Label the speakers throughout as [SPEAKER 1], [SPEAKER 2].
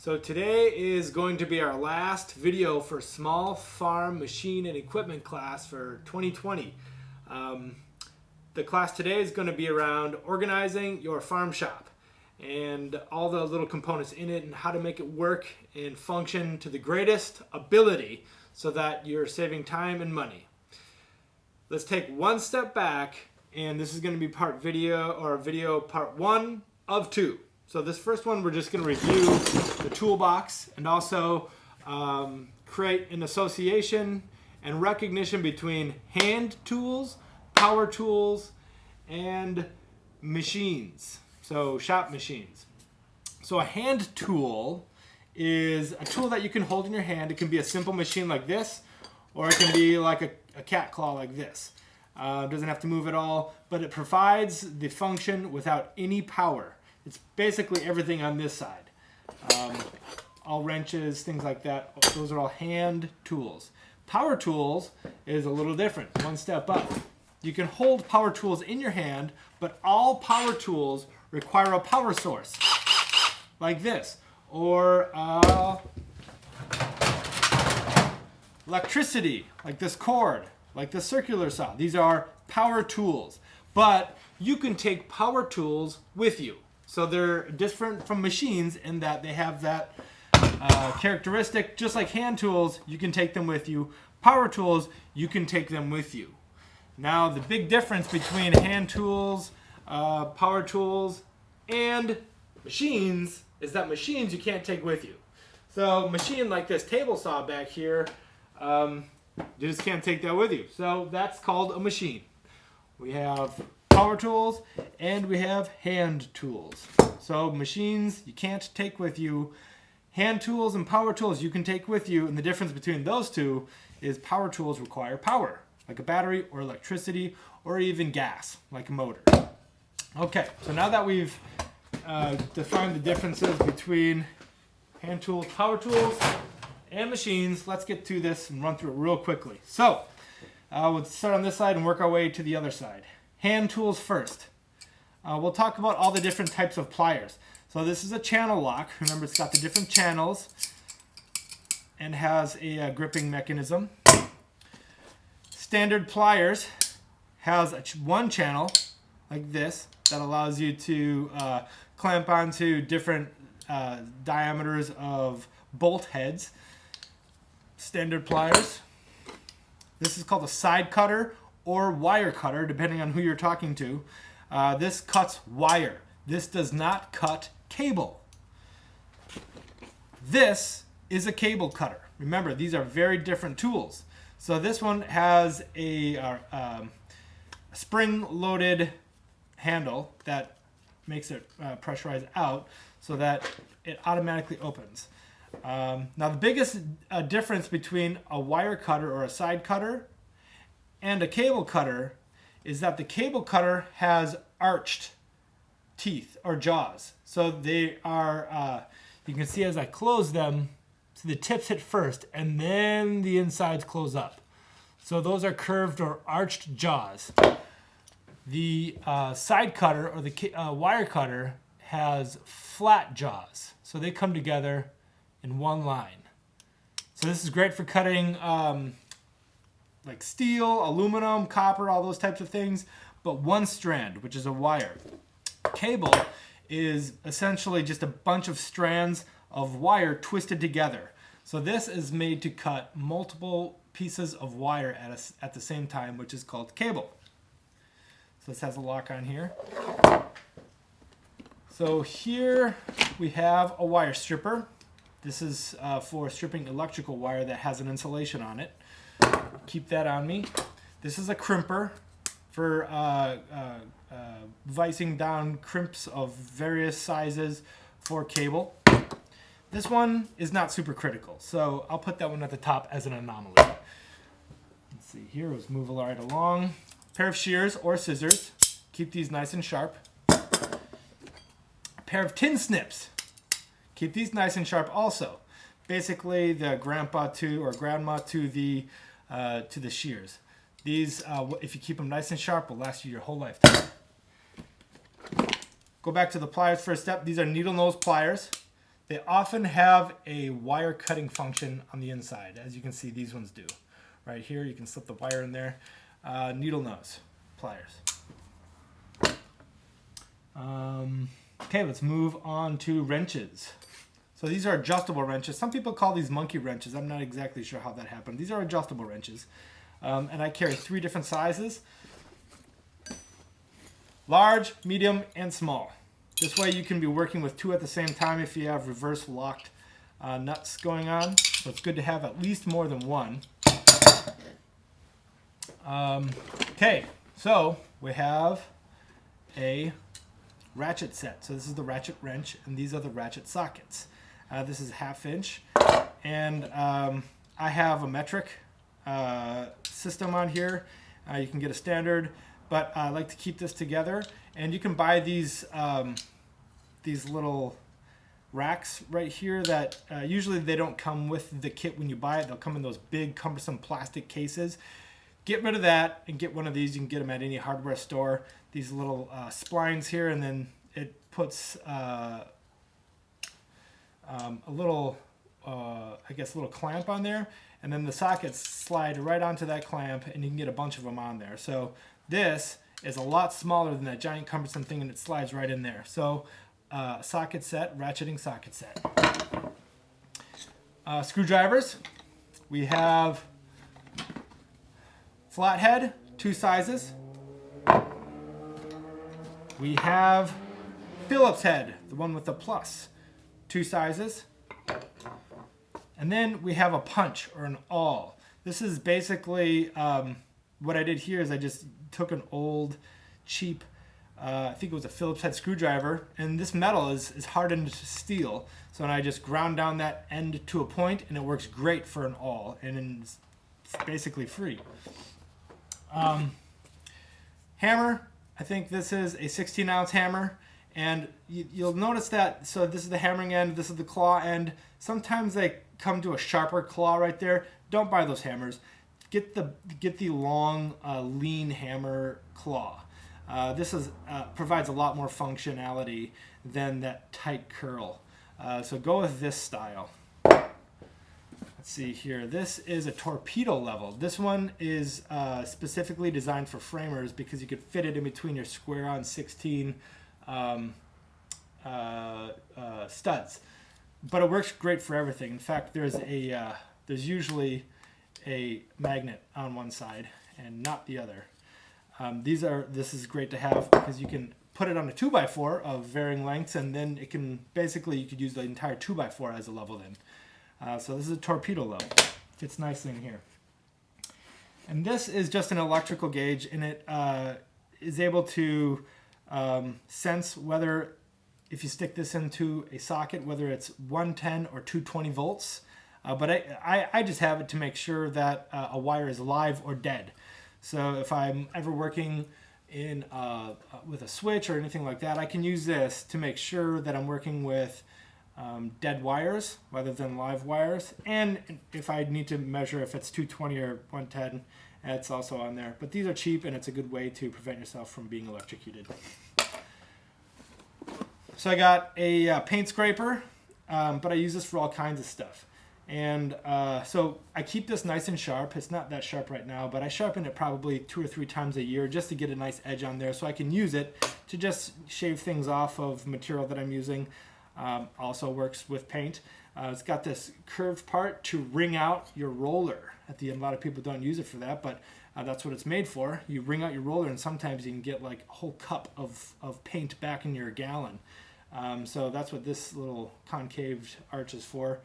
[SPEAKER 1] So today is going to be our last video for small farm machine and equipment class for 2020. The class today is going to be around organizing your farm shop and all the little components in it and how to make it work and function to the greatest ability so that you're saving time and money. Let's take one step back, and this is going to be video part 1 of 2. So this first one, we're just going to review the toolbox and also create an association and recognition between hand tools, power tools, and machines. So shop machines. So a hand tool is a tool that you can hold in your hand. It can be a simple machine like this, or it can be like a cat claw like this. Doesn't have to move at all, but it provides the function without any power. It's basically everything on this side. All wrenches, things like that. Those are all hand tools. Power tools is a little different, one step up. You can hold power tools in your hand, but all power tools require a power source, like this. Or electricity, like this cord, like the circular saw. These are power tools. But you can take power tools with you. So they're different from machines in that they have that characteristic. Just like hand tools, you can take them with you. Power tools, you can take them with you. Now, the big difference between hand tools, power tools, and machines is that machines you can't take with you. So a machine like this table saw back here, you just can't take that with you. So that's called a machine. We have power tools and we have hand tools. So machines you can't take with you. Hand tools and power tools you can take with you, and the difference between those two is power tools require power, like a battery or electricity or even gas, like a motor. Okay, so now that we've defined the differences between hand tools, power tools, and machines, let's get to this and run through it real quickly. So we'll start on this side and work our way to the other side. Hand tools first. We'll talk about all the different types of pliers. So this is a channel lock. Remember, it's got the different channels and has a gripping mechanism. Standard pliers has one channel like this that allows you to clamp onto different diameters of bolt heads. Standard pliers. This is called a side cutter or wire cutter, depending on who you're talking to. This cuts wire. This does not cut cable. This is a cable cutter. Remember, these are very different tools. So this one has a spring-loaded handle that makes it pressurize out so that it automatically opens. Now the biggest difference between a wire cutter or a side cutter and a cable cutter is that the cable cutter has arched teeth or jaws. So they are, you can see as I close them, so the tips hit first and then the insides close up. So those are curved or arched jaws. The side cutter or the wire cutter has flat jaws. So they come together in one line. So this is great for cutting like steel, aluminum, copper, all those types of things, but one strand, which is a wire. Cable is essentially just a bunch of strands of wire twisted together. So this is made to cut multiple pieces of wire at the same time, which is called cable. So this has a lock on here. So here we have a wire stripper. This is for stripping electrical wire that has an insulation on it. Keep that on me. This is a crimper for vicing down crimps of various sizes for cable. This one is not super critical, so I'll put that one at the top as an anomaly. Let's see here, let's move right along. Pair of shears or scissors. Keep these nice and sharp. A pair of tin snips. Keep these nice and sharp also. Basically the grandpa to or grandma to the shears. These, if you keep them nice and sharp, will last you your whole lifetime. Go back to the pliers for a step. These are needle nose pliers. They often have a wire cutting function on the inside, as you can see these ones do. Right here, you can slip the wire in there. Needle nose pliers. Okay, let's move on to wrenches. So these are adjustable wrenches. Some people call these monkey wrenches. I'm not exactly sure how that happened. These are adjustable wrenches. And I carry 3 different sizes. Large, medium, and small. This way you can be working with 2 at the same time if you have reverse locked nuts going on. So it's good to have at least more than one. Okay, so we have a ratchet set. So this is the ratchet wrench, and these are the ratchet sockets. This is 1/2 inch, and I have a metric system on here. You can get a standard, but I like to keep this together. And you can buy these little racks right here that usually they don't come with the kit when you buy it. They'll come in those big cumbersome plastic cases. Get rid of that and get one of these. You can get them at any hardware store. These little splines here, and then it puts a little, I guess, little clamp on there, and then the sockets slide right onto that clamp, and you can get a bunch of them on there. So this is a lot smaller than that giant cumbersome thing, and it slides right in there. So socket set, ratcheting socket set. Screwdrivers. We have flathead, 2 sizes. We have Phillips head, the one with the plus, 2 sizes. And then we have a punch or an awl. This is basically what I did here is I just took an old, cheap, I think it was a Phillips head screwdriver, and this metal is hardened to steel. So I just ground down that end to a point, and it works great for an awl, and it's basically free. Hammer. I think this is a 16-ounce hammer, and you'll notice that, so this is the hammering end, this is the claw end. Sometimes they come to a sharper claw right there. Don't buy those hammers. Get the long, lean hammer claw. This provides a lot more functionality than that tight curl. So go with this style. Let's see here. This is a torpedo level. This one is specifically designed for framers because you could fit it in between your square-on 16 studs. But it works great for everything. In fact, there's usually a magnet on one side and not the other. This is great to have because you can put it on a 2x4 of varying lengths, and then it can you could use the entire 2x4 as a level then. So this is a torpedo level. Fits nicely in here. And this is just an electrical gauge, and it is able to sense whether, if you stick this into a socket, whether it's 110 or 220 volts. But I just have it to make sure that a wire is live or dead. So if I'm ever working in with a switch or anything like that, I can use this to make sure that I'm working with dead wires rather than live wires. And if I need to measure if it's 220 or 110, it's also on there. But these are cheap, and it's a good way to prevent yourself from being electrocuted. So I got a paint scraper, but I use this for all kinds of stuff. And so I keep this nice and sharp. It's not that sharp right now, but I sharpen it probably 2 or 3 times a year just to get a nice edge on there so I can use it to just shave things off of material that I'm using. Also works with paint. It's got this curved part to wring out your roller at the end. A lot of people don't use it for that, but that's what it's made for. You wring out your roller, and sometimes you can get like a whole cup of paint back in your gallon. So that's what this little concave arch is for.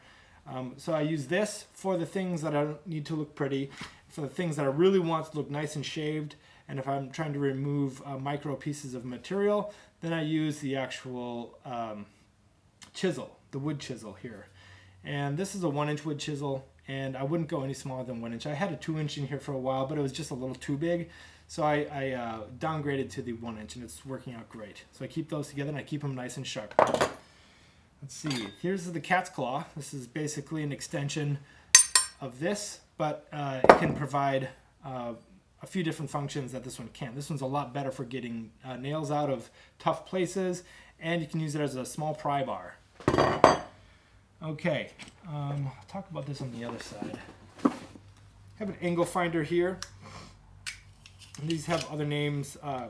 [SPEAKER 1] So I use this for the things that I don't need to look pretty, for the things that I really want to look nice and shaved, and if I'm trying to remove micro pieces of material, then I use the actual chisel, the wood chisel here. And this is a 1-inch wood chisel, and I wouldn't go any smaller than 1 inch. I had a 2-inch in here for a while, but it was just a little too big, so I downgraded to the 1 inch, and it's working out great. So I keep those together, and I keep them nice and sharp. Let's see, here's the cat's claw. This is basically an extension of this, but it can provide a few different functions that this one can't. This one's a lot better for getting nails out of tough places, and you can use it as a small pry bar. Okay, I'll talk about this on the other side. I have an angle finder here. These have other names. I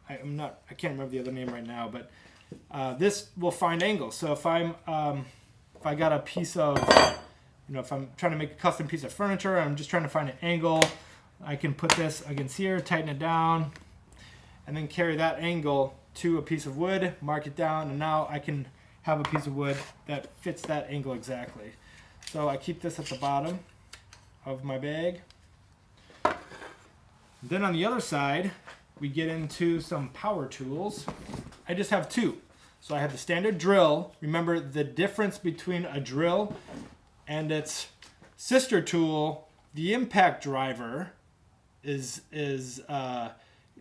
[SPEAKER 1] can't remember the other name right now, but this will find angles. So if if I got a piece of, if I'm trying to make a custom piece of furniture, I'm just trying to find an angle, I can put this against here, tighten it down, and then carry that angle to a piece of wood, mark it down, and now I can have a piece of wood that fits that angle exactly. So I keep this at the bottom of my bag. Then on the other side, we get into some power tools. I just have two. So I have the standard drill. Remember, the difference between a drill and its sister tool, the impact driver, is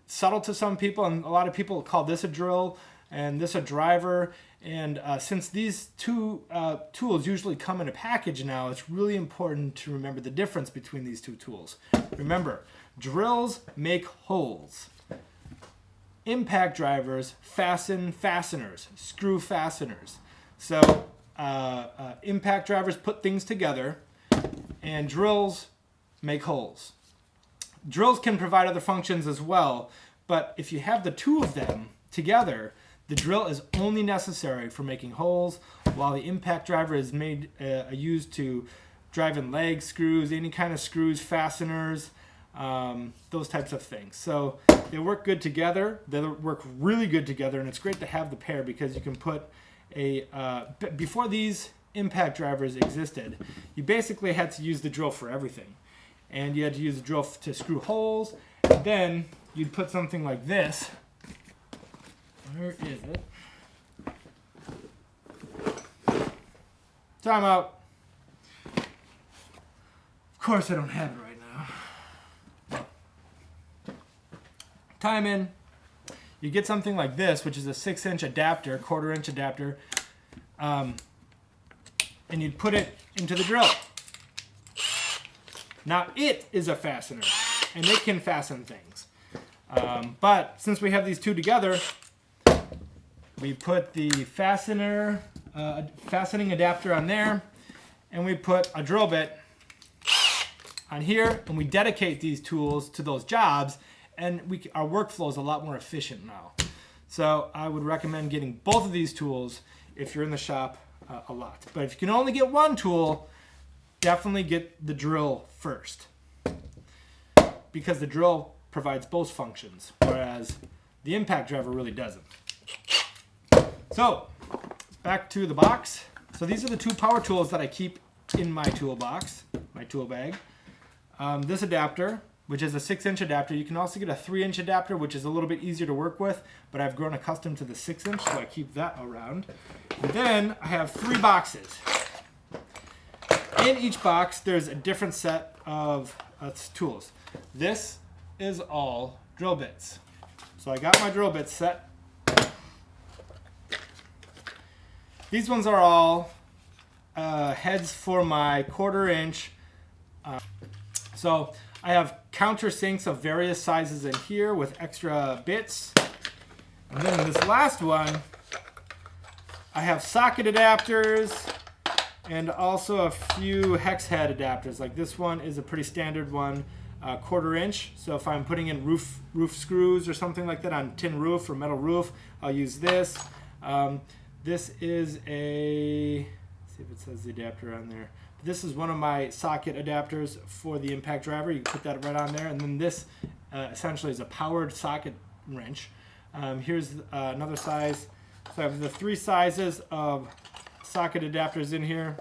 [SPEAKER 1] subtle to some people, and a lot of people call this a drill and this a driver. And since these two tools usually come in a package now, it's really important to remember the difference between these two tools. Remember, drills make holes. Impact drivers fasten fasteners, screw fasteners. So impact drivers put things together, and drills make holes. Drills can provide other functions as well, but if you have the two of them together, the drill is only necessary for making holes, while the impact driver is used to drive in leg screws, any kind of screws, fasteners, those types of things. So they work good together. They work really good together, and it's great to have the pair because you can put before these impact drivers existed, you basically had to use the drill for everything. And you had to use the drill to screw holes, and then you'd put something like this. Where is it? Time out. Of course I don't have it right now. Time in. You get something like this, which is a 6-inch adapter, 1/4-inch adapter, and you'd put it into the drill. Now it is a fastener, and it can fasten things. But since we have these two together, we put the fastening adapter on there, and we put a drill bit on here, and we dedicate these tools to those jobs, and our workflow is a lot more efficient now. So I would recommend getting both of these tools if you're in the shop a lot. But if you can only get one tool, definitely get the drill first, because the drill provides both functions, whereas the impact driver really doesn't. So back to the box. So these are the two power tools that I keep in my toolbox, my tool bag. This adapter, which is a 6-inch adapter. You can also get a 3-inch adapter, which is a little bit easier to work with, but I've grown accustomed to the 6-inch, so I keep that around. And then I have 3 boxes. In each box, there's a different set of tools. This is all drill bits. So I got my drill bits set. These ones are all heads for my 1/4-inch. So I have countersinks of various sizes in here with extra bits. And then in this last one, I have socket adapters and also a few hex head adapters. Like this one is a pretty standard one, 1/4-inch. So if I'm putting in roof screws or something like that on tin roof or metal roof, I'll use this. This is let's see if it says the adapter on there. This is one of my socket adapters for the impact driver. You can put that right on there. And then this essentially is a powered socket wrench. Here's another size. So I have the 3 sizes of socket adapters in here.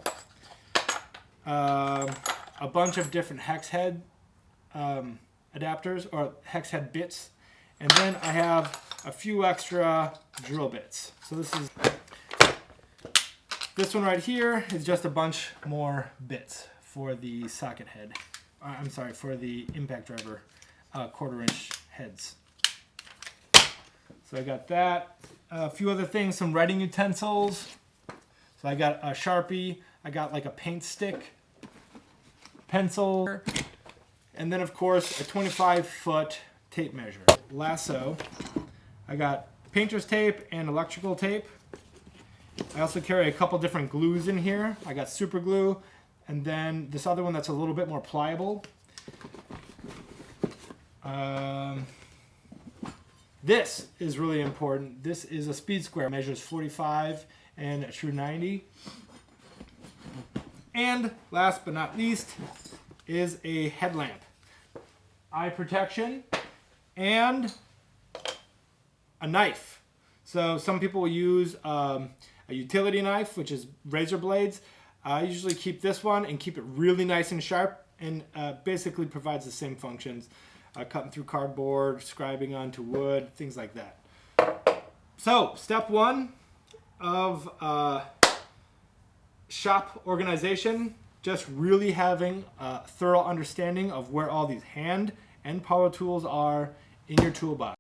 [SPEAKER 1] A bunch of different hex head adapters or hex head bits. And then I have a few extra drill bits. So this one right here is just a bunch more bits for the socket head. I'm sorry, for the impact driver 1/4-inch heads. So I got that. A few other things, some writing utensils. So I got a Sharpie. I got like a paint stick, pencil, and then of course a 25-foot tape measure. Lasso. I got painter's tape and electrical tape. I also carry a couple different glues in here. I got super glue, and then this other one that's a little bit more pliable. This is really important. This is a speed square. It measures 45 and a true 90. And last but not least is a headlamp, eye protection, and a knife. So some people will use a utility knife, which is razor blades. I usually keep this one and keep it really nice and sharp, and basically provides the same functions. Cutting through cardboard, scribing onto wood, things like that. So step one of shop organization, just really having a thorough understanding of where all these hand and power tools are in your toolbox.